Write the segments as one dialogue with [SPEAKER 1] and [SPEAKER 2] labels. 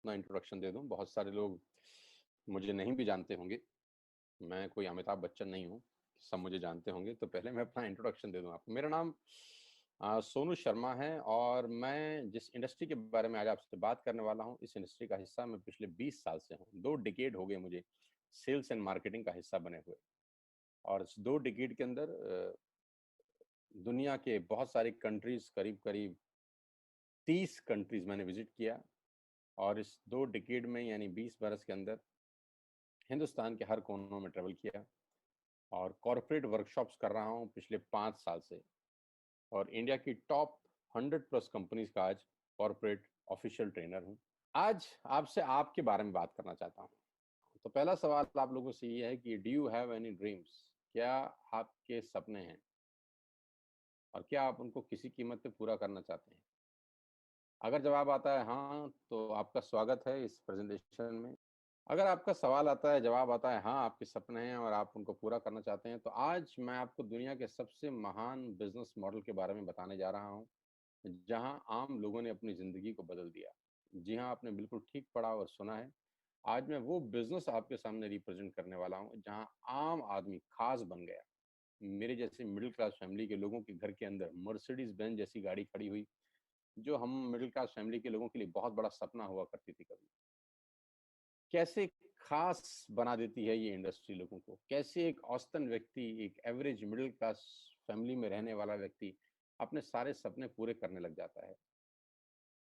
[SPEAKER 1] अपना इंट्रोडक्शन दे दूं। बहुत सारे लोग मुझे नहीं भी जानते होंगे, मैं कोई अमिताभ बच्चन नहीं हूँ, सब मुझे जानते होंगे। तो पहले मैं अपना इंट्रोडक्शन दे दूं आपको। मेरा नाम सोनू शर्मा है और मैं जिस इंडस्ट्री के बारे में आज आपसे बात करने वाला हूँ, इस इंडस्ट्री का हिस्सा मैं पिछले 20 साल से हूँ। 2 डिकेड हो गए मुझे सेल्स एंड मार्केटिंग का हिस्सा बने हुए। और इस 2 डिकेड के अंदर दुनिया के बहुत सारी कंट्रीज, करीब करीब 30 कंट्रीज मैंने विजिट किया। और इस 2 डिकेड में यानी 20 बरस के अंदर हिंदुस्तान के हर कोनों में ट्रेवल किया और कॉरपोरेट वर्कशॉप्स कर रहा हूँ पिछले 5 साल से। और इंडिया की टॉप 100 प्लस कंपनीज का आज कॉरपोरेट ऑफिशियल ट्रेनर हूँ। आज आपसे आपके बारे में बात करना चाहता हूँ। तो पहला सवाल आप लोगों से ये है कि do you have any dreams? क्या आपके सपने हैं और क्या आप उनको किसी कीमत पे पूरा करना चाहते हैं? अगर जवाब आता है हाँ, तो आपका स्वागत है इस प्रेजेंटेशन में। अगर आपका सवाल आता है, जवाब आता है हाँ, आपके सपने हैं और आप उनको पूरा करना चाहते हैं, तो आज मैं आपको दुनिया के सबसे महान बिजनेस मॉडल के बारे में बताने जा रहा हूँ, जहां आम लोगों ने अपनी जिंदगी को बदल दिया। जी हाँ, आपने बिल्कुल ठीक पढ़ा और सुना है। आज मैं वो बिजनेस आपके सामने रिप्रेजेंट करने वाला हूँ जहां आम आदमी खास बन गया। मेरे जैसे मिडिल क्लास फैमिली के लोगों के घर के अंदर मर्सिडीज बेंज जैसी गाड़ी खड़ी हुई, जो हम मिडिल क्लास फैमिली के लोगों के लिए बहुत बड़ा सपना हुआ करती थी कभी। कैसे खास बना देती है ये इंडस्ट्री लोगों को, कैसे एक औसतन व्यक्ति, एक एवरेज मिडिल क्लास फैमिली में रहने वाला व्यक्ति अपने सारे सपने पूरे करने लग जाता है।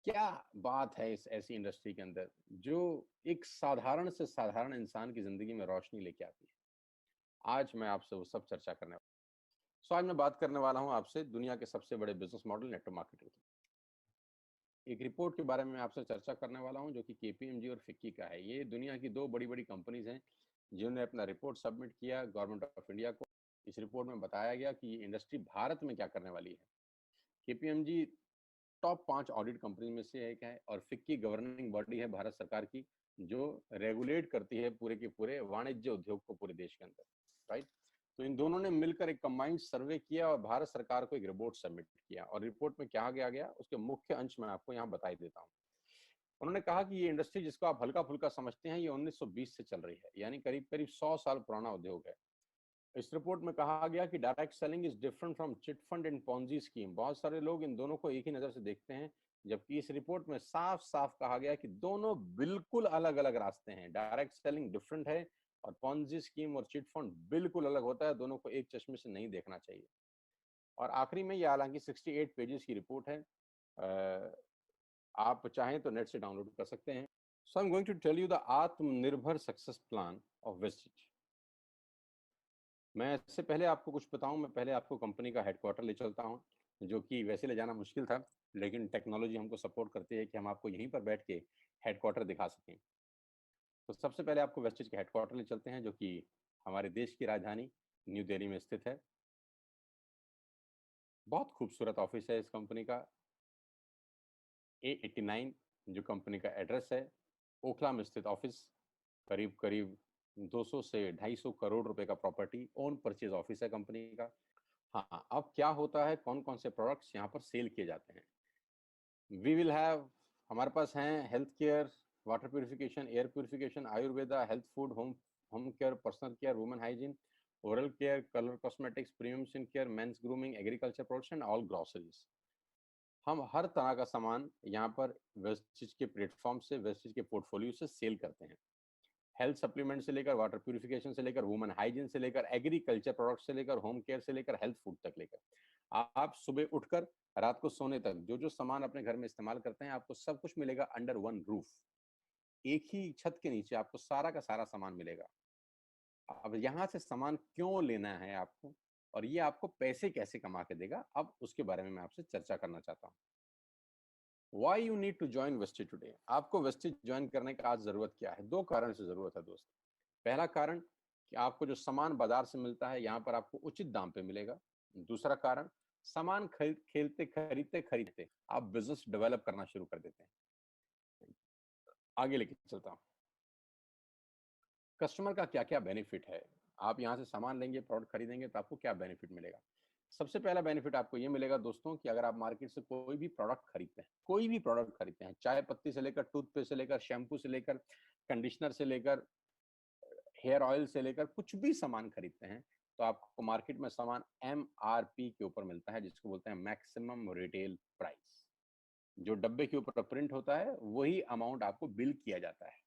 [SPEAKER 1] क्या बात है इस ऐसी इंडस्ट्री के अंदर जो एक साधारण से साधारण इंसान की जिंदगी में रोशनी लेके आती है। आज मैं आपसे वो सब चर्चा करने वाला हूँ। आज मैं बात करने वाला हूँ आपसे दुनिया के सबसे बड़े बिजनेस मॉडल नेटवर्क मार्केटिंग की। एक रिपोर्ट के बारे में आपसे चर्चा करने वाला हूं जो कि केपीएमजी और फिक्की का है। ये दुनिया की 2 बड़ी बड़ी कंपनीज हैं जिन्होंने अपना रिपोर्ट सबमिट किया गवर्नमेंट ऑफ इंडिया को। इस रिपोर्ट में बताया गया कि ये इंडस्ट्री भारत में क्या करने वाली है। केपीएमजी टॉप 5 ऑडिट कंपनी में से एक है और फिक्की गवर्निंग बॉडी है भारत सरकार की, जो रेगुलेट करती है पूरे के पूरे वाणिज्य उद्योग को पूरे देश के अंदर। राइट। तो इन दोनों ने मिलकर एक कंबाइंड सर्वे किया और भारत सरकार को एक रिपोर्ट सबमिट किया। और रिपोर्ट में क्या गया गया उसके मुख्य अंश मैं आपको यहाँ बताई देता हूँ। उन्होंने कहा कि ये इंडस्ट्री जिसको आप हल्का फुल्का समझते हैं, ये 1920 से चल रही है, यानी करीब करीब 100 साल पुराना उद्योग है। इस रिपोर्ट में कहा गया कि direct selling is different from chit fund and Ponzi scheme. बहुत सारे लोग इन दोनों को एक ही नजर से देखते हैं, जबकि इस रिपोर्ट में साफ साफ कहा गया कि दोनों बिल्कुल अलग अलग रास्ते हैं। डायरेक्ट सेलिंग डिफरेंट है और पॉन्जी स्कीम और चिट फंड बिल्कुल अलग होता है। दोनों को एक चश्मे से नहीं देखना चाहिए। और आखिरी में ये हालांकि 68 पेजेस की रिपोर्ट है, आप चाहें तो नेट से डाउनलोड कर सकते हैं। So I am going to tell you the atmanirbhar success plan of Vestige. मैं इससे पहले आपको कुछ बताऊं, मैं पहले आपको कंपनी का हेडक्वार्टर ले चलता हूं, जो कि वैसे ले जाना मुश्किल था, लेकिन टेक्नोलॉजी हमको सपोर्ट करती है कि हम आपको यहीं पर बैठ के हेडक्वार्टर दिखा सकें। तो सबसे पहले आपको वेस्टिज के हेडक्वार्टर ले चलते हैं, जो कि हमारे देश की राजधानी न्यू दिल्ली में स्थित है। बहुत खूबसूरत ऑफिस है इस कंपनी का। A89 जो कंपनी का एड्रेस है, ओखला में स्थित ऑफिस। करीब करीब 200 से 250 करोड़ रुपए का प्रॉपर्टी ओन परचेज ऑफिस है कंपनी का। हाँ, अब क्या होता है, कौन कौन से प्रोडक्ट्स यहाँ पर सेल किए जाते हैं। वी विल हैव, हमारे पास हैं health care, water purification, air purification, Ayurveda, health food, home home care, personal care, women hygiene, oral care, colour cosmetics, premium skin care, mains grooming, agriculture products and all groceries. हम हर तरह का सामान यहाँ पर Vestige के platform से, Vestige के portfolio से सेल करते हैं। हेल्थ सप्लीमेंट से लेकर, वाटर प्यूरिफिकेशन से लेकर, वुमेन हाइजीन से लेकर, एग्रीकल्चर प्रोडक्ट से लेकर, होम केयर से लेकर, हेल्थ फूड तक लेकर, आप सुबह उठकर रात को सोने तक जो जो सामान अपने घर में इस्तेमाल करते हैं, आपको सब कुछ मिलेगा अंडर वन रूफ। एक ही छत के नीचे आपको सारा का सारा सामान मिलेगा। अब यहाँ से सामान क्यों लेना है आपको और ये आपको पैसे कैसे कमा के देगा, अब उसके बारे में मैं आपसे चर्चा करना चाहता हूँ। Why you need to join Vestige today. आपको वेस्टिज ज्वाइन करने का आज जरूरत क्या है? 2 कारण से जरूरत है दोस्त। पहला कारण कि आपको जो सामान बाजार से मिलता है यहाँ पर आपको उचित दाम पे मिलेगा। दूसरा कारण, सामान खेलते खरीदते खरीदते आप बिजनेस डेवलप करना शुरू कर देते हैं। आगे लेके चलता हूँ, कस्टमर का क्या क्या बेनिफिट है। आप यहाँ से सामान लेंगे, प्रोडक्ट खरीदेंगे तो आपको क्या बेनिफिट मिलेगा। सबसे पहला बेनिफिट आपको ये मिलेगा दोस्तों कि अगर आप मार्केट से कोई भी प्रोडक्ट खरीदते हैं, कोई भी प्रोडक्ट खरीदते हैं, चाय पत्ती से लेकर टूथपेस्ट से लेकर शैम्पू से लेकर कंडीशनर से लेकर हेयर ऑयल से लेकर कुछ भी सामान खरीदते हैं, तो आपको मार्केट में सामान एमआरपी के ऊपर मिलता है, जिसको बोलते हैं मैक्सिमम रिटेल प्राइस। जो डब्बे के ऊपर प्रिंट होता है वही अमाउंट आपको बिल किया जाता है।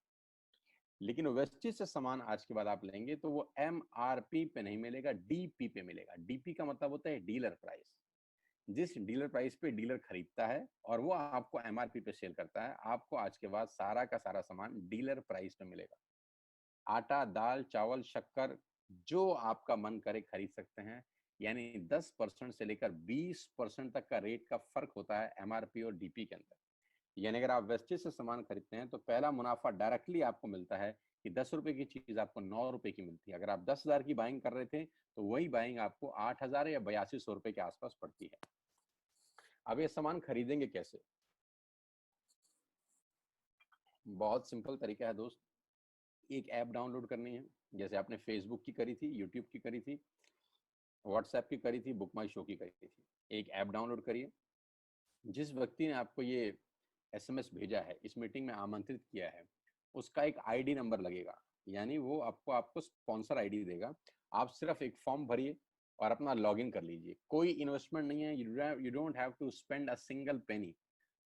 [SPEAKER 1] लेकिन वेस्टेज से सामान आज के बाद आप लेंगे तो वो एमआरपी पे नहीं मिलेगा, डीपी पे मिलेगा। डीपी का मतलब होता है डीलर प्राइस। जिस डीलर प्राइस पे डीलर खरीदता है और वो आपको एमआरपी पे सेल करता है, आपको आज के बाद सारा का सारा सामान डीलर प्राइस पे मिलेगा। आटा, दाल, चावल, शक्कर जो आपका मन करे खरीद सकते हैं। यानी 10% से लेकर 20% तक का रेट का फर्क होता है एमआरपी और डीपी के अंदर। यानी अगर आप वेस्टेज से सामान खरीदते हैं तो पहला मुनाफा डायरेक्टली आपको मिलता है कि 10 रुपए की चीज आपको 9 रुपए की मिलती है। अगर आप 10,000 की बाइंग कर रहे थे तो वही बाइंग आपको 8,000 या 8200 रुपए के आसपास पड़ती है। अब ये सामान खरीदेंगे कैसे? बहुत सिंपल तरीका है दोस्त। एक ऐप डाउनलोड करनी है, जैसे आपने फेसबुक की करी थी, यूट्यूब की करी थी, व्हाट्सएप की करी थी, बुक माई शो की करी थी। एक ऐप डाउनलोड करिए। जिस व्यक्ति ने आपको ये एसएमएस भेजा है, इस मीटिंग में आमंत्रित किया है, उसका एक आईडी नंबर लगेगा। यानी वो आपको स्पॉन्सर आईडी देगा। आप सिर्फ एक फॉर्म भरिए और अपना लॉगिन कर लीजिए। कोई इन्वेस्टमेंट नहीं है, you don't have to spend a single penny.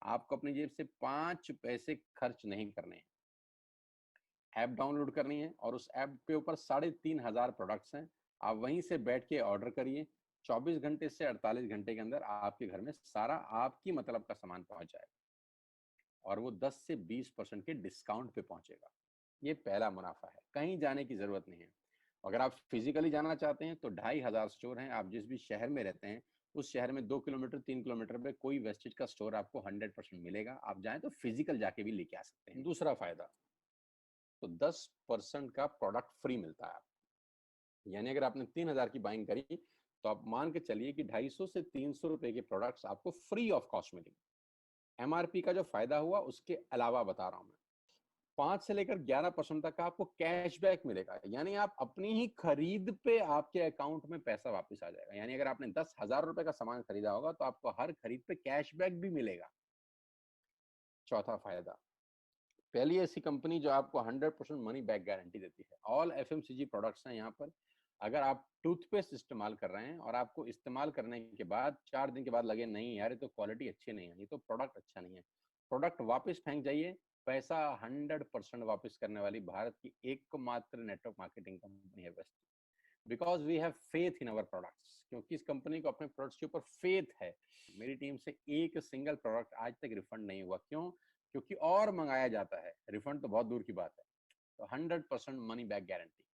[SPEAKER 1] आपको अपनी जेब से 5 पैसे खर्च नहीं करने हैं। ऐप डाउनलोड करनी है और उस ऐप के ऊपर 3,500 प्रोडक्ट्स हैं। आप वहीं से बैठ के ऑर्डर करिए। 24 घंटे से 48 घंटे के अंदर आपके घर में सारा आपकी मतलब का सामान पहुंच जाएगा और वो 10 से 20% के डिस्काउंट पे पहुंचेगा। ये पहला मुनाफा है, कहीं जाने की जरूरत नहीं है। अगर आप फिजिकली जाना चाहते हैं तो 2,500 स्टोर हैं। आप जिस भी शहर में रहते हैं उस शहर में 2 किलोमीटर 3 किलोमीटर पे कोई वेस्टेज का स्टोर आपको 100% मिलेगा। आप जाएं तो फिजिकल जाके भी लेके आ सकते हैं। दूसरा फायदा, तो 10% का प्रोडक्ट फ्री मिलता है आपको। यानी अगर आपने 3,000 की बाइंग करी तो आप मान के चलिए कि 250 से 300 रुपए के प्रोडक्ट्स आपको फ्री ऑफ कॉस्ट मिलेंगे। एमआरपी का जो फायदा हुआ उसके अलावा बता रहा हूं मैं। 5 से लेकर 11% तक का आपको कैशबैक मिलेगा। यानी आप अपनी ही खरीद पे आपके अकाउंट में पैसा वापस आ जाएगा। यानी अगर आपने 10,000 रुपए का सामान खरीदा होगा तो आपको हर खरीद पे कैशबैक भी मिलेगा। चौथा फायदा, पहली ऐसी कंपनी जो आपको 100% मनी बैक गारंटी देती है। ऑल एफएमसीजी प्रोडक्ट्स हैं यहाँ पर। अगर आप टूथपेस्ट इस्तेमाल कर रहे हैं और आपको इस्तेमाल करने के बाद 4 दिन के बाद लगे नहीं यार ये तो क्वालिटी अच्छी नहीं है, ये तो प्रोडक्ट अच्छा नहीं है, प्रोडक्ट वापस फेंक जाइए। पैसा 100% वापस करने वाली भारत की एकमात्र नेटवर्क मार्केटिंग कंपनी है best. Because we have faith in our products, क्योंकि इस कंपनी को अपने प्रोडक्ट्स के ऊपर फेथ है। मेरी टीम से एक सिंगल प्रोडक्ट आज तक रिफंड नहीं हुआ। क्यों? क्योंकि और मंगाया जाता है, रिफंड तो बहुत दूर की बात है। तो 100% मनी बैक गारंटी।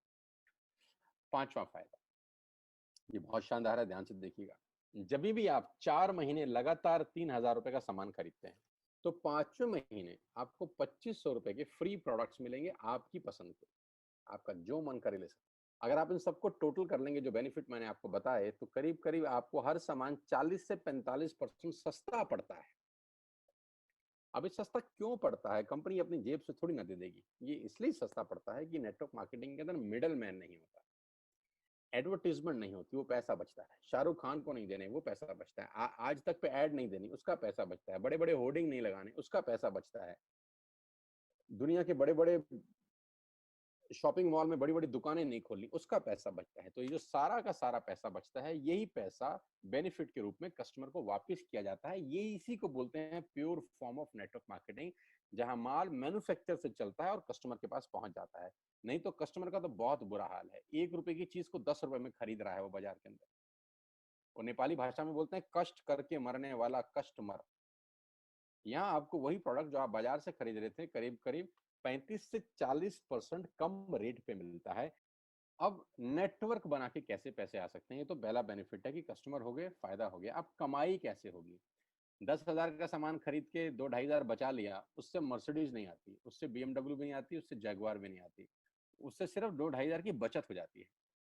[SPEAKER 1] पांचवा फायदा, ये बहुत शानदार है, ध्यान से देखिएगा। जब भी आप 4 महीने लगातार 3,000 रुपए का सामान खरीदते हैं तो 5वें महीने आपको 2,500 रुपए के फ्री प्रोडक्ट्स मिलेंगे आपकी पसंद के। आपका जो मन करे ले सकते। अगर आप इन सबको टोटल कर लेंगे जो बेनिफिट मैंने आपको बताए तो करीब करीब आपको हर सामान 40 से 45% सस्ता पड़ता है। अब ये सस्ता क्यों पड़ता है? कंपनी अपनी जेब से थोड़ी ना दे देगी। ये इसलिए सस्ता पड़ता है कि नेटवर्क मार्केटिंग के अंदर मिडल मैन नहीं होता, एडवर्टीजमेंट नहीं होती, वो पैसा बचता है। शाहरुख खान को नहीं देने, वो पैसा बचता है। आज तक पे ऐड नहीं देनी, उसका पैसा बचता है। बड़े बड़े होर्डिंग नहीं लगाने, उसका पैसा बचता है। दुनिया के बड़े बड़े शॉपिंग मॉल में बड़ी बड़ी दुकानें नहीं खोलनी, उसका पैसा बचता है। तो ये जो सारा का सारा पैसा बचता है, यही पैसा बेनिफिट के रूप में कस्टमर को वापस किया जाता है। ये इसी को बोलते हैं pure form of network marketing, जहां माल मैन्युफैक्चर से चलता है और कस्टमर के पास पहुंच जाता है। नहीं तो कस्टमर का तो बहुत बुरा हाल है। 1 रुपए की चीज को 10 रुपए में खरीद रहा है वो बाजार के अंदर। वो नेपाली भाषा में बोलते हैं कष्ट करके मरने वाला कस्टमर। यहाँ आपको वही प्रोडक्ट जो आप बाजार से खरीद रहे थे करीब करीब 35 से 40% कम रेट पे मिलता है। अब नेटवर्क बना के कैसे पैसे आ सकते हैं? ये तो पहला बेनिफिट है कि कस्टमर हो गए, फायदा हो गया। अब कमाई कैसे होगी? 10,000 का सामान खरीद के 2-2,500 बचा लिया, उससे मर्सिडीज नहीं आती, उससे बीएमडब्ल्यू भी नहीं आती, उससे जैगवार भी नहीं आती। उससे सिर्फ 2-2,500 की बचत हो जाती है।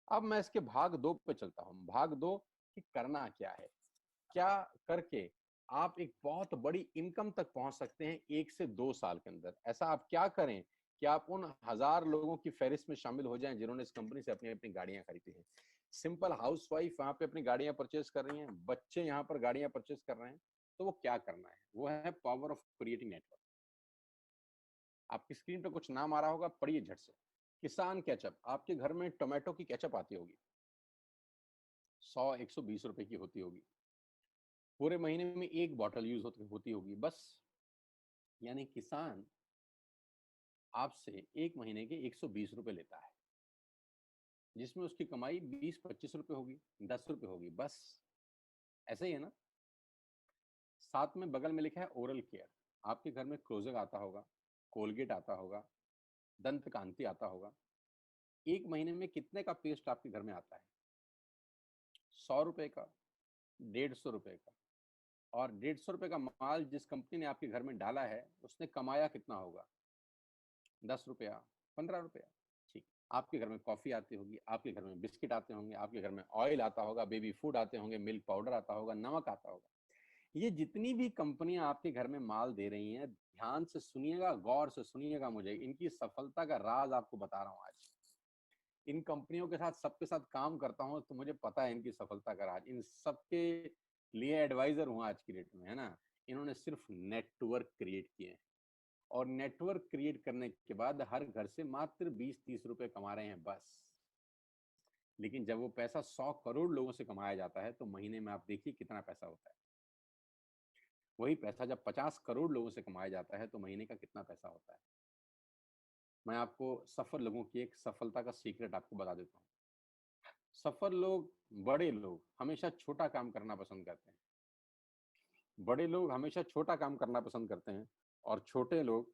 [SPEAKER 1] अब मैं इसके भाग 2 पे चलता हूँ। भाग 2 कि करना क्या है, क्या करके आप एक बहुत बड़ी इनकम तक पहुंच सकते हैं 1 से 2 साल के अंदर। ऐसा आप क्या करें कि आप उन 1,000 लोगों की फहरिस्त में शामिल हो जाएं जिन्होंने इस कंपनी से अपनी अपनी गाड़ियां खरीदी हैं। सिंपल हाउसवाइफ वहां पे अपनी गाड़ियां परचेज कर रही हैं, बच्चे यहाँ पर गाड़ियां परचेज कर रहे हैं, तो वो क्या करना है? वो है पावर ऑफ क्रिएटिंग नेटवर्क। आपकी स्क्रीन पर कुछ नाम आ रहा होगा, पढ़िए झट से। किसान केचप, आपके घर में टोमेटो की केचप आती होगी, 100-120 रुपए की होती होगी, पूरे महीने में एक बॉटल यूज होती होगी बस। यानी किसान आपसे एक महीने के 120 रुपए लेता है, जिसमें उसकी कमाई 20-25 रुपए होगी, 10 रुपए होगी बस। ऐसे ही है ना। साथ में बगल में लिखा है ओरल केयर। आपके घर में क्लोजर आता होगा, कोलगेट आता होगा, दंत कांति आता होगा। एक महीने में कितने का पेस्ट आपके घर में आता है? 100 रुपए का, 150 रुपए का। और 150 रुपए का माल जिस कंपनी ने आपके घर में डाला है, उसने कमाया कितना होगा? 10 रुपया, 15 रुपया। ठीक। आपके घर में कॉफी आती होगी, आपके घर में बिस्किट आते होंगे, आपके घर में ऑयल आता होगा, बेबी फूड आते होंगे, मिल्क पाउडर आता होगा, नमक आता होगा। ये जितनी भी कंपनियां आपके घर में माल दे रही हैं, ध्यान से सुनिएगा, गौर से सुनिएगा, मुझे इनकी सफलता का राज आपको बता रहा हूं आज। इन कंपनियों के साथ सबके साथ काम करता हूं, तो मुझे पता है इनकी सफलता का राज। इन सबके लिए एडवाइजर हूं आज की डेट में, है ना। इन्होंने सिर्फ नेटवर्क क्रिएट किए हैं, और नेटवर्क क्रिएट करने के बाद हर घर से मात्र 20-30 रुपए कमा रहे हैं बस। लेकिन जब वो पैसा 100 करोड़ लोगों से कमाया जाता है, तो महीने में आप देखिए कितना पैसा होता है। वही पैसा जब 50 करोड़ लोगों से कमाया जाता है, तो महीने का कितना पैसा होता है। मैं आपको सफल लोगों की एक सफलता का सीक्रेट आपको बता देता हूँ। सफल लोग, बड़े लोग हमेशा छोटा काम करना पसंद करते हैं। बड़े लोग हमेशा छोटा काम करना पसंद करते हैं, और छोटे लोग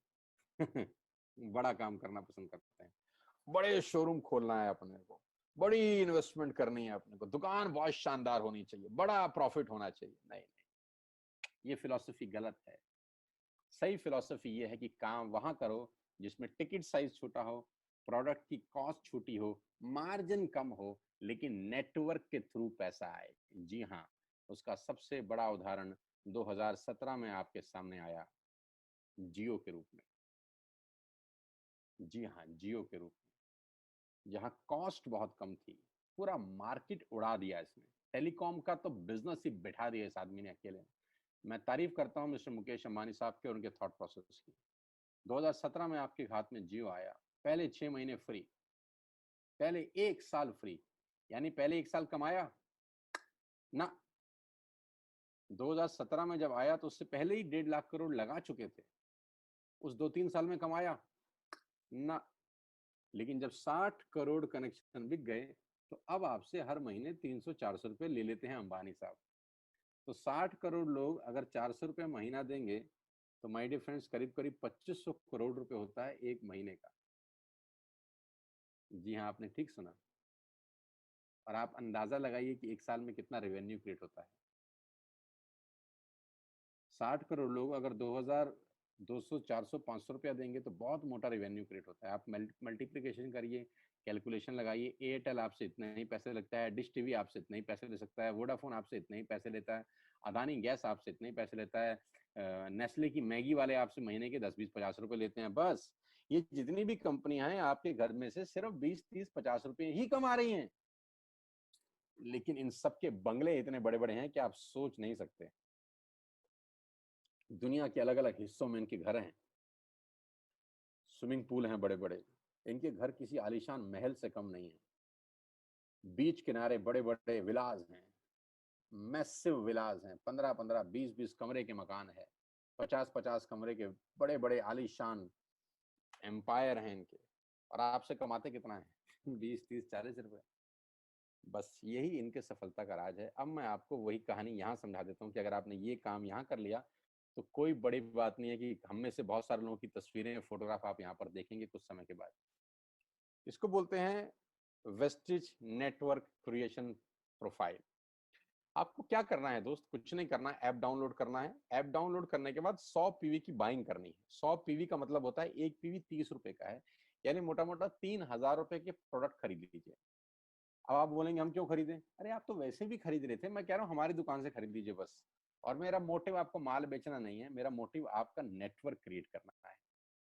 [SPEAKER 1] बड़ा काम करना पसंद करते हैं। बड़े शोरूम खोलना है अपने को, बड़ी इन्वेस्टमेंट करनी है अपने को, दुकान बहुत शानदार होनी चाहिए, बड़ा प्रॉफिट होना चाहिए। नहीं नहीं, ये फिलॉसफी गलत है। सही फिलॉसफी ये है कि काम वहां करो जिसमें टिकट साइज छोटा हो, प्रोडक्ट की कॉस्ट छोटी हो, मार्जिन कम हो, लेकिन नेटवर्क के थ्रू पैसा आए। जी हाँ, उसका सबसे बड़ा उदाहरण 2017 में आपके सामने आया, जियो के रूप में। जी हाँ, जियो के रूप में, जहां कॉस्ट बहुत कम थी, पूरा मार्केट उड़ा दिया इसने। टेलीकॉम का तो बिजनेस ही बिठा दिया इस आदमी ने अकेले। मैं तारीफ करता हूं मिस्टर मुकेश अंबानी साहब के और उनके थॉट प्रोसेस की। 2017 में आपके हाथ में जियो आया, पहले 6 महीने फ्री, पहले 1 साल फ्री। यानी पहले 1 साल कमाया ना। 2017 में जब आया तो उससे पहले ही 1.5 लाख करोड़ लगा चुके थे। उस 2-3 साल में कमाया ना। लेकिन जब 60 करोड़ कनेक्शन बिक गए, तो अब आपसे हर महीने 300-400 रुपए ले लेते हैं अंबानी साहब। तो 60 करोड़ लोग अगर 400 रुपये महीना देंगे, तो माय डियर फ्रेंड्स, करीब करीब 2500 करोड़ रुपए होता है एक महीने का। जी हाँ, आपने ठीक सुना। और आप अंदाजा लगाइए कि 1 साल में कितना रेवेन्यू क्रिएट होता है। 60 करोड़ लोग अगर 2000, 200, 400, 500 रुपया देंगे, तो बहुत मोटा रेवेन्यू क्रिएट होता है। आप मल्टीप्लिकेशन करिए, कैलकुलेशन लगाइए। एयरटेल आपसे इतने ही पैसे लगता है, डिश टीवी आपसे इतने ही पैसे ले सकता है, वोडाफोन आपसे इतने ही पैसे लेता है, अदानी गैस आपसे इतने ही पैसे लेता है, नेस्ले की मैगी वाले आपसे महीने के 10-20-50 रुपए लेते हैं बस। ये जितनी भी कंपनियां हैं, आपके घर में से सिर्फ 20-30-50 रुपए ही कमा रही हैं। लेकिन इन सबके बंगले इतने बड़े बड़े हैं कि आप सोच नहीं सकते। दुनिया के अलग अलग हिस्सों में इनके घर हैं, स्विमिंग पूल हैं बड़े बड़े। इनके घर किसी आलीशान महल से कम नहीं है। बीच किनारे बड़े बड़े विलाज हैं, मैसिव विलाज हैं, 15-15, 20-20 कमरे के मकान है, 50-50 कमरे के बड़े बड़े आलीशान एम्पायर हैं इनके। और आपसे कमाते कितना है? 20-30-40 रुपए। बस यही इनके सफलता का राज है। अब मैं आपको वही कहानी यहाँ समझा देता हूँ कि अगर आपने ये काम यहाँ कर लिया, तो कोई बड़ी बात नहीं है कि हम में से बहुत सारे लोगों की तस्वीरें, फोटोग्राफ आप यहाँ पर देखेंगे कुछ समय के बाद। इसको बोलते हैं वेस्टिज नेटवर्क क्रिएशन प्रोफाइल। आपको क्या करना है दोस्त? कुछ नहीं करना है, ऐप डाउनलोड करना है। ऐप डाउनलोड करने के बाद 100 पीवी की बाइंग करनी है। 100 पीवी का मतलब होता है एक पीवी 30 रुपए का है, यानी मोटा मोटा 3000 रुपए के प्रोडक्ट खरीद लीजिए। अब आप बोलेंगे हम क्यों खरीदें? अरे आप तो वैसे भी खरीद रहे थे, मैं कह रहा हूँ हमारी दुकान से खरीद लीजिए बस। और मेरा मोटिव आपको माल बेचना नहीं है, मेरा मोटिव आपका नेटवर्क क्रिएट करना है।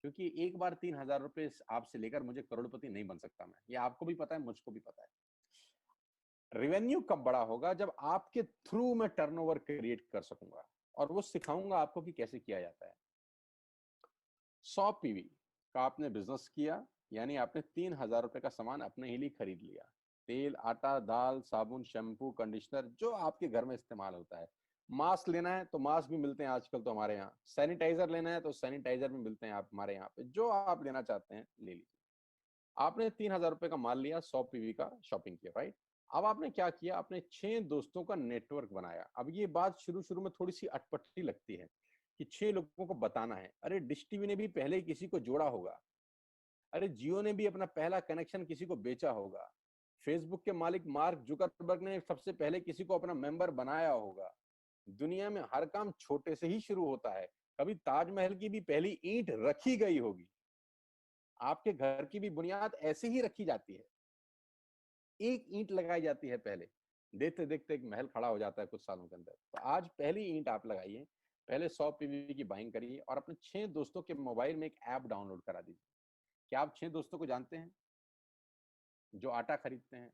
[SPEAKER 1] क्योंकि एक बार 3000 रुपए आपसे लेकर मुझे करोड़पति नहीं बन सकता मैं, ये आपको भी पता है, मुझको भी पता है। रेवेन्यू कब बड़ा होगा? जब आपके थ्रू मैं टर्नओवर क्रिएट कर सकूंगा और वो सिखाऊंगा आपको कि कैसे किया जाता है। 100 पीवी का आपने बिजनेस किया, यानी आपने 3,000 रुपए का सामान अपने ही लिए खरीद लिया। तेल, आटा, दाल, साबुन, शैम्पू, कंडीशनर, जो आपके घर में इस्तेमाल होता है। मास्क लेना है तो मास्क भी मिलते हैं आजकल तो हमारे यहाँ। सैनिटाइजर लेना है तो सैनिटाइजर भी मिलते हैं आप हमारे यहाँ पे। जो आप लेना चाहते हैं ले लीजिए। आपने 3,000 रुपए का माल लिया, 100 पीवी का शॉपिंग किया, राइट? अब आपने क्या किया? आपने 6 दोस्तों का नेटवर्क बनाया। अब ये बात शुरू शुरू में थोड़ी सी अटपटी लगती है कि 6 लोगों को बताना है। अरे डिश टीवी ने भी पहले ही किसी को जोड़ा होगा। अरे जियो ने भी अपना पहला कनेक्शन किसी को बेचा होगा। फेसबुक के मालिक मार्क जुकरबर्ग ने सबसे पहले किसी को अपना मेंबर बनाया होगा। दुनिया में हर काम छोटे से ही शुरू होता है। कभी ताजमहल की भी पहली ईंट रखी गई होगी। आपके घर की भी बुनियाद ऐसे ही रखी जाती है। एक ईंट लगाई जाती है पहले, देखते देखते एक महल खड़ा हो जाता है कुछ सालों के अंदर। तो आज पहली ईंट आप लगाइए, पहले 100 पीवी की बाइंग करिए और अपने 6 दोस्तों के मोबाइल में एक ऐप डाउनलोड करा दीजिए। क्या आप 6 दोस्तों को जानते हैं जो आटा खरीदते हैं,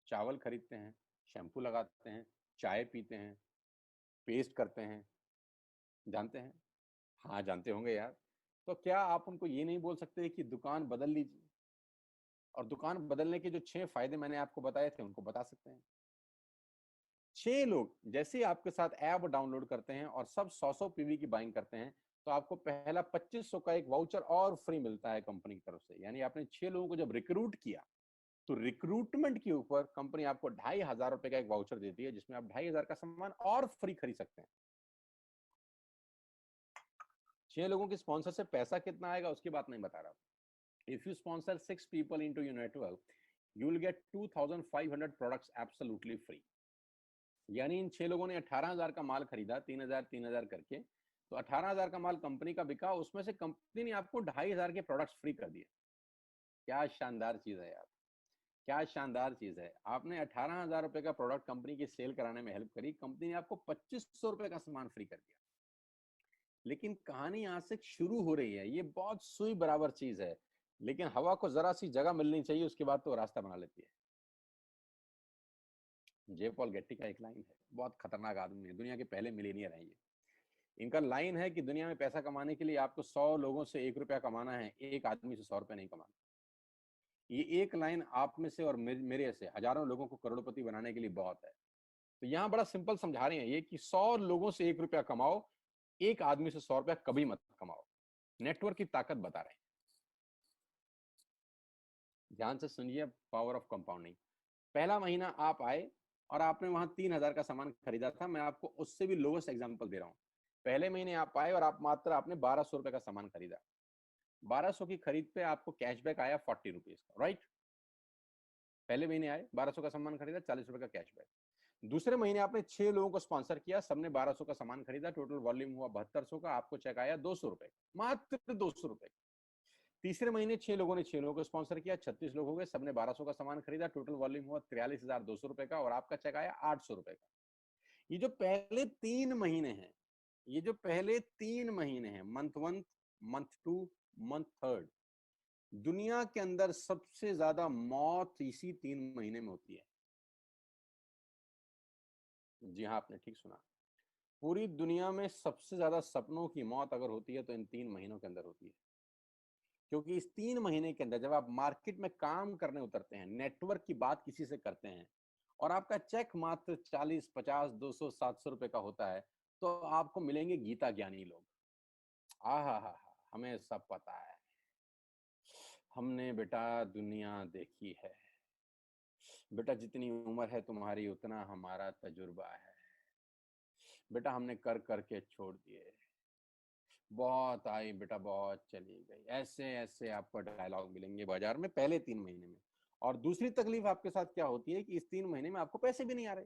[SPEAKER 1] चावल खरीदते हैं, शैम्पू लगाते हैं, चाय पीते हैं, पेस्ट करते हैं? जानते हैं? हाँ, जानते होंगे यार। तो क्या आप उनको ये नहीं बोल सकते कि दुकान बदल लीजिए? और दुकान बदलने के जो 6 फायदे मैंने आपको बताए थे उनको बता सकते हैं। 6 लोग जैसे ही आपके साथ ऐप डाउनलोड करते हैं और सब 100-100 पीवी की बाइंग करते हैं, तो आपको पहला 2500 का एक वाउचर और फ्री मिलता है कंपनी की तरफ से। यानी आपने 6 लोगों को जब रिक्रूट किया, तो रिक्रूटमेंट के ऊपर कंपनी आपको 2,500 रुपए का एक वाउचर देती है, जिसमें आप 2,500 का सामान और फ्री खरीद सकते हैं। 6 लोगों की स्पॉन्सर से पैसा कितना आएगा उसकी बात नहीं बता रहा। If you sponsor 6 people into your network, you will get 2,500 products absolutely free. यानी इन 6 लोगों ने 18,000 का माल खरीदा, 3,000 करके, तो 18,000 का माल कंपनी का बिका, उसमें से कंपनी ने आपको 2,500 के प्रोडक्ट्स फ्री कर दिए। क्या शानदार चीज है यार, क्या शानदार चीज है। आपने 18,000 रुपए का प्रोडक्ट कंपनी की सेल कराने में हेल्प करी, कंपनी ने आपको 2,500 रुपए का सामान फ्री कर दिया। लेकिन कहानी यहाँ से शुरू हो रही है। ये बहुत सुई बराबर चीज है, लेकिन हवा को जरा सी जगह मिलनी चाहिए, उसके बाद तो रास्ता बना लेती है। जे पॉल गेट्टी का एक लाइन है, बहुत खतरनाक आदमी है, दुनिया के पहले मिलीनियर है ये। इनका लाइन है कि दुनिया में पैसा कमाने के लिए आपको 100 लोगों से 1 रुपया कमाना है, एक आदमी से 100 रुपया नहीं कमाना। ये एक लाइन आप में से और मेरे से हजारों लोगों को करोड़पति बनाने के लिए बहुत है। तो यहाँ बड़ा सिंपल समझा रहे हैं ये कि 100 लोगों से 1 रुपया कमाओ, एक आदमी से 100 रुपया कभी मत कमाओ। नेटवर्क की ताकत बता रहे हैं। ध्यान से सुनिए, पावर ऑफ कंपाउंडिंग। पहला महीना आप आए और आपने वहां 3,000 का सामान खरीदा था। मैं आपको उससे भी लोवेस्ट एग्जांपल दे रहा हूं। पहले महीने आप आए और आप मात्र आपने 1,200 रुपए का सामान खरीदा। 1,200 की खरीद पे आपको कैशबैक आया 40 रुपीज का, राइट? पहले महीने आए, 1,200 का सामान खरीदा, 40 रुपए का कैशबैक। दूसरे महीने आपने 6 लोगों को स्पॉन्सर किया, सबने 1,200 का सामान खरीदा, टोटल वॉल्यूम हुआ 7,200 का, आपको चेक आया 200 रुपए, मात्र 200 रुपए। तीसरे महीने 6 लोगों ने 6 लोगों को स्पॉन्सर किया, 36 लोग हो गए, सबने 1,200 का सामान खरीदा, टोटल वॉल्यूम हुआ 43,200 रुपए का और आपका चेक आया 800 रुपए का। ये जो पहले 3 महीने हैं, ये जो पहले 3 महीने हैं, मंथ 1, मंथ 2, मंथ 3, दुनिया के अंदर सबसे ज्यादा मौत इसी 3 महीने में होती है। जी हाँ, आपने ठीक सुना। पूरी दुनिया में सबसे ज्यादा सपनों की मौत अगर होती है तो इन 3 महीनों के अंदर होती है। क्योंकि इस 3 महीने के अंदर जब आप मार्केट में काम करने उतरते हैं, नेटवर्क की बात किसी से करते हैं और आपका चेक मात्र 40, 50, 200, 700 रुपए का होता है, तो आपको मिलेंगे गीता ज्ञानी लोग। आहा, हमें सब पता है, हमने बेटा दुनिया देखी है, बेटा जितनी उम्र है तुम्हारी उतना हमारा तजुर्बा है, बेटा हमने कर करके छोड़ दिए, बहुत आई बेटा बहुत चली गई। ऐसे ऐसे आपको डायलॉग मिलेंगे बाजार में पहले 3 महीने में। और दूसरी तकलीफ आपके साथ क्या होती है कि इस 3 महीने में आपको पैसे भी नहीं आ रहे।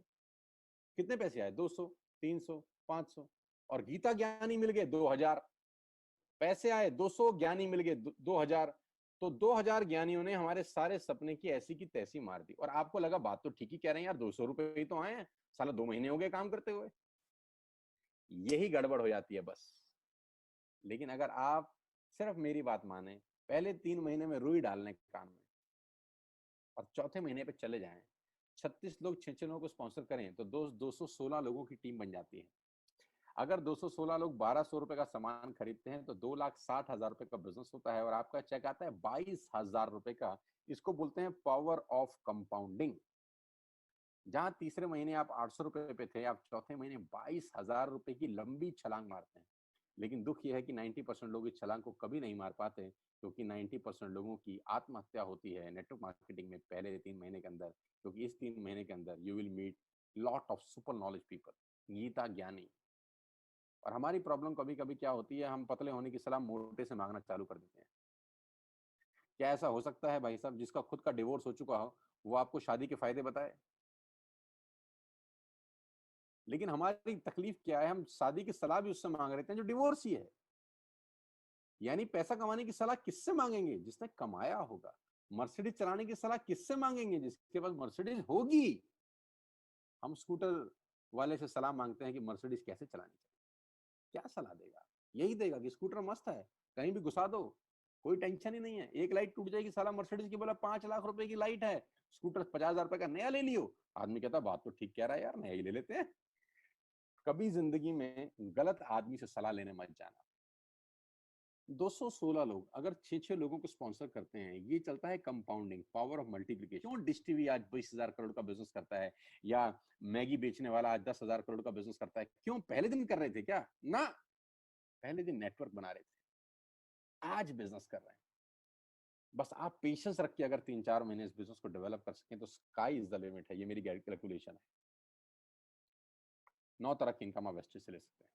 [SPEAKER 1] कितने पैसे आए? 200, 300, 500, और गीता ज्ञानी मिल गए 2,000। पैसे आए 200, ज्ञानी मिल गए 2,000। तो 2,000 ज्ञानियों ने हमारे सारे सपने की ऐसी की तैसी मार दी। और आपको लगा बात तो ठीक ही कह रहे हैं यार, 200 रुपए ही तो आए हैं, साला 2 महीने हो गए काम करते हुए। यही गड़बड़ हो जाती है बस। लेकिन अगर आप सिर्फ मेरी बात माने, पहले 3 महीने में रुई डालने कान में और चौथे महीने पे चले जाएं, 36 लोग 6-6 लोगों को स्पॉन्सर करें तो 216 लोगों की टीम बन जाती है। अगर 216 लोग 1200 रुपए का सामान खरीदते हैं तो 2,60,000 रुपए का बिजनेस होता है और आपका चेक आता है 22,000 रुपए का। इसको बोलते हैं पावर ऑफ कंपाउंडिंग। जहां तीसरे महीने आप 800 रुपए पे थे, आप चौथे महीने 22,000 रुपए की लंबी छलांग मारते हैं। लेकिन दुख यह है कि 90% लोग इस छलांग को कभी नहीं मार पाते, क्योंकि 90% लोगों की आत्महत्या होती है नेटवर्क मार्केटिंग में पहले 3 महीने के अंदर। क्योंकि इस 3 महीने के अंदर you will meet lot of super knowledge people, Gita ज्ञानी। और हमारी प्रॉब्लम कभी कभी क्या होती है, हम पतले होने की सलाह मोटे से मांगना चालू कर देते हैं। क्या ऐसा हो सकता है भाई साहब, जिसका खुद का डिवोर्स हो चुका हो वो आपको शादी के फायदे बताए? लेकिन हमारी तकलीफ क्या है, हम शादी की सलाह भी उससे मांग रहे थे जो डिवोर्स ही है। यानी पैसा कमाने की सलाह किससे मांगेंगे? जिसने कमाया होगा। मर्सिडीज चलाने की सलाह किससे मांगेंगे? जिसके पास मर्सिडीज होगी। हम स्कूटर वाले से सलाह मांगते हैं कि मर्सिडीज कैसे चलानी चाहिए। क्या सलाह देगा? यही देगा कि स्कूटर मस्त है, कहीं भी घुसा दो, कोई टेंशन ही नहीं है। एक लाइट टूट जाएगी, साला मर्सिडीज की बोला 5 लाख रुपए की लाइट है, स्कूटर 50,000 रुपए का नया ले लियो। आदमी कहता बात तो ठीक कह रहा है यार, नया ही ले लेते हैं। कभी जिंदगी में गलत आदमी से सलाह लेने मत जाना। 216 लोग अगर 6-6 लोगों को स्पॉन्सर करते हैं, ये चलता है कंपाउंडिंग, पावर ऑफ मल्टीप्लिकेशन। क्यों डिश टीवी आज 20,000 करोड़ का बिजनेस करता है, या मैगी बेचने वाला आज 10,000 करोड़ का बिजनेस करता है? क्यों? पहले दिन कर रहे थे क्या? ना, पहले दिन नेटवर्क बना रहे थे, आज बिजनेस कर रहे हैं। बस आप पेशेंस रख के अगर 3-4 महीने इस बिजनेस को डेवलप कर सकें तो स्काई इज द लिमिट है। ये मेरी कैलकुलेशन है। 9 तरह की इनकम आप वेस्टेज से ले सकते हैं।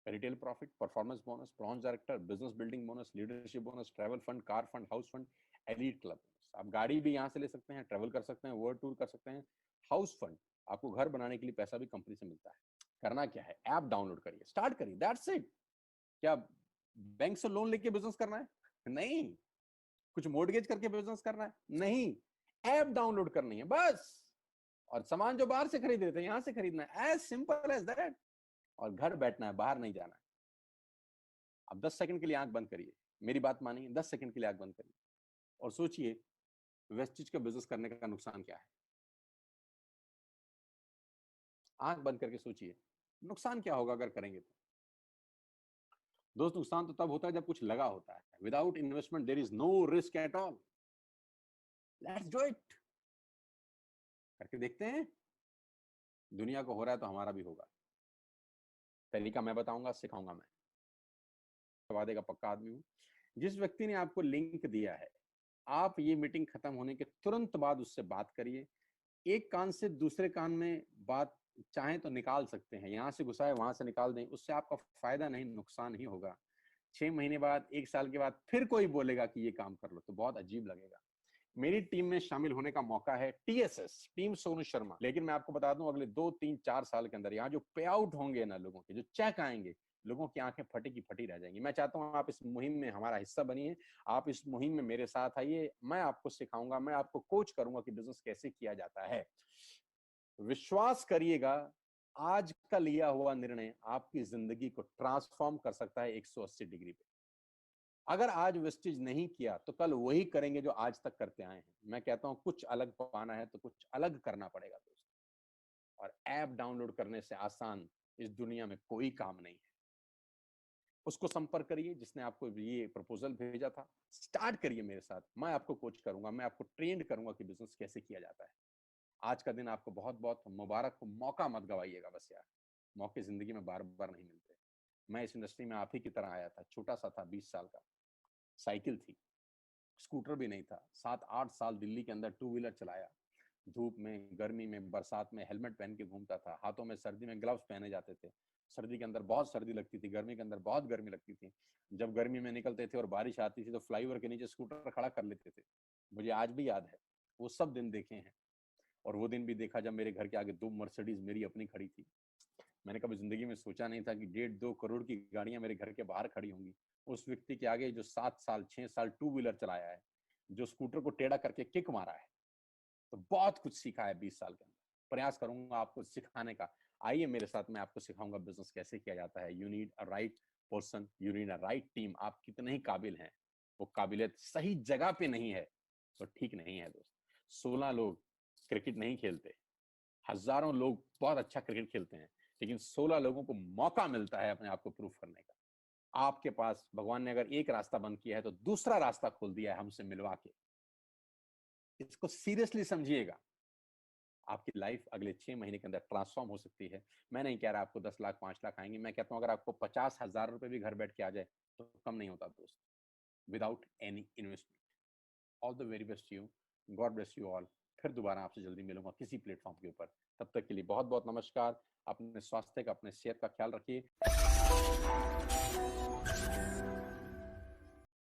[SPEAKER 1] Retail profit, performance bonus, bronze director, business building bonus, leadership bonus, travel fund, car fund, house fund, elite club bonus. आप गाड़ी भी यहाँ से ले सकते हैं, ट्रैवल कर सकते हैं, वर्ल्ड टूर कर सकते हैं। हाउस फंड, आपको घर बनाने के लिए पैसा भी कंपनी से मिलता है। करना क्या है, ऐप डाउनलोड करिए, स्टार्ट करिए, दैट्स इट। क्या बैंक से लोन लेके बिजनेस करना है? नहीं। कुछ मोर्टगेज करके बिजनेस करना है? नहीं। ऐप डाउनलोड करनी है बस। और सामान जो बाहर से खरीद रहे थे यहां से खरीदना है, एज सिंपल एज दैट। और घर बैठना है, बाहर नहीं जाना है। अब 10 सेकंड के लिए आंख बंद करिए, मेरी बात मानिए, 10 सेकंड के लिए आंख बंद करिए और सोचिए वेस्टिज का बिजनेस करने का नुकसान क्या है। आंख बंद करके सोचिए नुकसान क्या होगा अगर करेंगे तो। दोस्त, नुकसान तो तब होता है जब कुछ लगा होता है। Without investment there is no risk at all. Let's do it. करके देखते हैं। दुनिया को हो रहा है तो हमारा भी होगा। तरीका मैं बताऊंगा, सिखाऊंगा मैं। वादे का पक्का आदमी हूं। जिस व्यक्ति ने आपको लिंक दिया है, आप ये मीटिंग खत्म होने के तुरंत बाद उससे बात करिए। एक कान से दूसरे कान में बात चाहें तो निकाल सकते हैं, यहां से घुसाए वहां से निकाल दें, उससे आपका फायदा नहीं नुकसान ही होगा। 6 महीने बाद, 1 साल के बाद फिर कोई बोलेगा कि ये काम कर लो तो बहुत अजीब लगेगा। मेरी टीम में शामिल होने का मौका है, टीएसएस, टीम सोनू शर्मा। लेकिन मैं आपको बता दूं, अगले 2-3-4 साल के अंदर यहाँ जो पे आउट होंगे ना, लोगों के जो चेक आएंगे, लोगों की आंखें फटी की फटी रह जाएंगी। मैं चाहता हूं आप इस मुहिम में हमारा हिस्सा बनिए। आप इस मुहिम में मेरे साथ आइए, मैं आपको सिखाऊंगा, मैं आपको कोच करूंगा कि बिजनेस कैसे किया जाता है। विश्वास करिएगा, आज का लिया हुआ निर्णय आपकी जिंदगी को ट्रांसफॉर्म कर सकता है 180 डिग्री पे। अगर आज वेस्टेज नहीं किया तो कल वही करेंगे जो आज तक करते आए हैं। मैं कहता हूं कुछ अलग पाना है तो कुछ अलग करना पड़ेगा दोस्तों। और ऐप डाउनलोड करने से आसान इस दुनिया में कोई काम नहीं है। उसको संपर्क करिए जिसने आपको ये प्रपोजल भेजा था। स्टार्ट करिए मेरे साथ, मैं आपको कोच करूंगा, मैं आपको ट्रेंड करूंगा कि बिजनेस कैसे किया जाता है। आज का दिन आपको बहुत बहुत मुबारक हो। मौका मत गवाइएगा बस यार, मौके जिंदगी में बार बार नहीं मिलते। मैं इस इंडस्ट्री में आप ही की तरह आया था, छोटा सा था, 20 साल का, साइकिल थी, स्कूटर भी नहीं था। 7-8 साल दिल्ली के अंदर टू व्हीलर चलाया, धूप में, गर्मी में, बरसात में हेलमेट पहन के घूमता था। हाथों में सर्दी में ग्लव्स पहने जाते थे। सर्दी के अंदर बहुत सर्दी लगती थी, गर्मी के अंदर बहुत गर्मी लगती थी। जब गर्मी में निकलते थे और बारिश आती थी तो फ्लाईओवर के नीचे स्कूटर खड़ा कर लेते थे। मुझे आज भी याद है, वो सब दिन देखे हैं। और वो दिन भी देखा जब मेरे घर के आगे 2 मर्सिडीज मेरी अपनी खड़ी थी। मैंने कभी जिंदगी में सोचा नहीं था कि 1.5-2 करोड़ की गाड़ियां मेरे घर के बाहर खड़ी होंगी। उस व्यक्ति के आगे जो 7 साल 6 साल टू व्हीलर चलाया है, जो स्कूटर को टेढ़ा करके किक मारा है, तो बहुत कुछ सीखा है 20 साल के अंदर। प्रयास करूंगा आपको सिखाने का। आइए मेरे साथ, मैं आपको सिखाऊंगा बिजनेस कैसे किया जाता है। You need a right person, you need a right team. आप कितने ही काबिल हैं, वो काबिलियत सही जगह पे नहीं है तो ठीक नहीं है दोस्त। 16 लोग क्रिकेट नहीं खेलते, हजारों लोग बहुत अच्छा क्रिकेट खेलते हैं, लेकिन 16 लोगों को मौका मिलता है अपने आप को प्रूव करने का। आपके पास भगवान ने अगर एक रास्ता बंद किया है तो दूसरा रास्ता खोल दिया है हमसे मिलवा के। इसको सीरियसली समझिएगा। आपकी लाइफ अगले 6 महीने के अंदर ट्रांसफॉर्म हो सकती है। मैं नहीं कह रहा आपको 10 लाख 5 लाख आएंगे, मैं कहता हूं अगर आपको 50,000 रुपए भी घर बैठ के आ जाए तो कम नहीं होता दोस्त, without any investment. All the very best you, God bless you all. फिर दोबारा आपसे जल्दी मिलूंगा किसी प्लेटफॉर्म के ऊपर। तब तक के लिए बहुत बहुत नमस्कार। अपने स्वास्थ्य का, अपने सेहत का ख्याल रखिए।